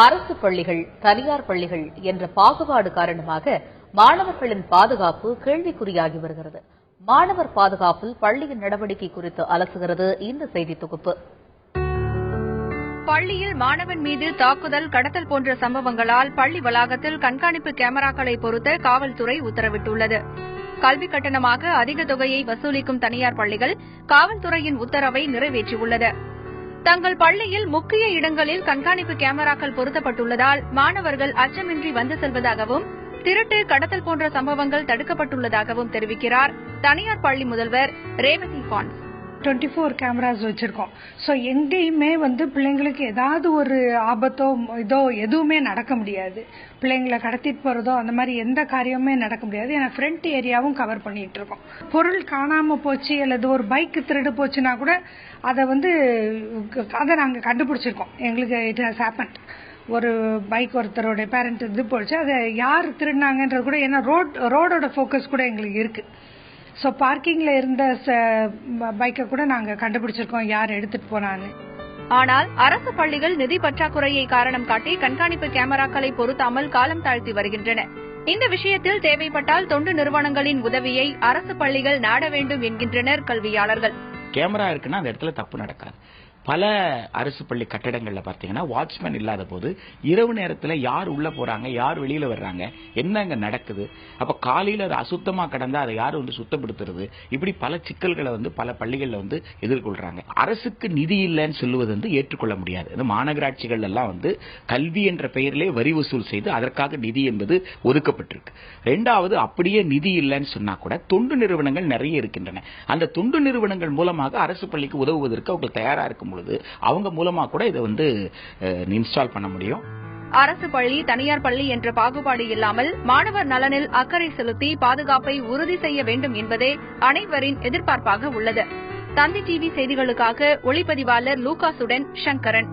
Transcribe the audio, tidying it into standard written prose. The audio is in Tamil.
அரசு பள்ளிகள், தனியார் பள்ளிகள் என்ற பாகுபாடு காரணமாக மாணவர்களின் பாதுகாப்பு கேள்விக்குறியாகி வருகிறது. மாணவர் பாதுகாப்பில் பள்ளியின் நடவடிக்கை குறித்து அலசுகிறது இந்த செய்தி தொகுப்பு. பள்ளியில் மாணவன் மீது தாக்குதல், கடத்தல் போன்ற சம்பவங்களால் பள்ளி வளாகத்தில் கண்காணிப்பு கேமராக்களை பொருத்த காவல்துறை உத்தரவிட்டுள்ளது. கல்வி கட்டணமாக அதிக தொகையை வசூலிக்கும் தனியார் பள்ளிகள் காவல்துறையின் உத்தரவை நிறைவேற்றியுள்ளது. தங்கள் பள்ளியில் முக்கிய இடங்களில் கண்காணிப்பு கேமராக்கள் பொருத்தப்பட்டுள்ளதால் மாணவர்கள் அச்சமின்றி வந்து செல்வதாகவும் திருட்டு, கடத்தல் போன்ற சம்பவங்கள் தடுக்கப்பட்டுள்ளதாகவும் தெரிவிக்கிறார் தனியார் பள்ளி முதல்வர் ரேவதி பான்ஸ். 24 கேமராஸ் வச்சிருக்கோம். ஸோ எங்கேயுமே பிள்ளைங்களுக்கு ஏதாவது ஒரு ஆபத்தோ எதுவுமே நடக்க முடியாது. பிள்ளைங்களை கடத்திட்டு போறதோ அந்த மாதிரி எந்த காரியமுமே நடக்க முடியாது. ஏன்னா ஃப்ரண்ட் ஏரியாவும் கவர் பண்ணிட்டு இருக்கோம். பொருள் காணாம போச்சு அல்லது ஒரு பைக் திருடு போச்சுன்னா கூட அதை நாங்க கண்டுபிடிச்சிருக்கோம். எங்களுக்கு இட் ஹஸ் ஹேப்பன்ட். ஒரு பைக் ஒருத்தரோட பேரண்ட் இது போச்சு, அதை யார் திருடினாங்கன்றது கூட, ஏன்னா ரோடோட ஃபோக்கஸ் கூட எங்களுக்கு இருக்கு. ஸோ பார்க்கிங்ல இருந்த பைக்கை கூட நாங்க கண்டுபிடிச்சிருக்கோம் யார் எடுத்துட்டு போனான்னு. ஆனால் அரசு பள்ளிகள் நிதி பற்றாக்குறையை காரணம் காட்டி கண்காணிப்பு கேமராக்களை பொருத்தாமல் காலம் தாழ்த்தி வருகின்றன. இந்த விஷயத்தில் தேவைப்பட்டால் தொண்டு நிறுவனங்களின் உதவியை அரசு பள்ளிகள் நாட வேண்டும் என்கின்றனர் கல்வியாளர்கள். கேமரா இருக்குன்னா அந்த இடத்துல தப்பு நடக்காது. பல அரசு பள்ளி கட்டடங்கள்ல பாத்தீங்கன்னா வாட்ச்மேன் இல்லாத போது இரவு நேரத்துல யார் உள்ள போறாங்க, யார் வெளியில வர்றாங்க, என்ன அங்க நடக்குது, அப்ப காலையில அது அசுத்தமா கடந்தா அதை யாரு சுத்தப்படுத்துறது, இப்படி பல சிக்கல்களை பல பள்ளிகள்ல எதிர்கொள்றாங்க. அரசுக்கு நிதி இல்லைன்னு சொல்லுவது ஏற்றுக்கொள்ள முடியாது. மாநகராட்சிகள் எல்லாம் கல்வி என்ற பெயரிலே வரி வசூல் செய்து அதற்காக நிதி என்பது ஒதுக்கப்பட்டிருக்கு. ரெண்டாவது, அப்படியே நிதி இல்லைன்னு சொன்னா கூட தொண்டு நிறுவனங்கள் நிறைய இருக்கின்றன. அந்த தொண்டு நிறுவனங்கள் மூலமாக அரசு பள்ளிக்கு உதவுவதற்கு அவங்க தயாரா இருக்கும் பொழுது அவங்க மூலமா கூட இதை இன்ஸ்டால் பண்ண முடியும். அரசு பள்ளி, தனியார் பள்ளி என்ற பாகுபாடு இல்லாமல் மாணவர் நலனில் அக்கறை செலுத்தி பாதுகாப்பை உறுதி செய்ய வேண்டும் என்பதே அனைவரின் எதிர்பார்ப்பாக உள்ளது. தந்தி டிவி செய்திகளுக்காக ஒளிப்பதிவாளர் லூகாசுடன் சங்கரன்.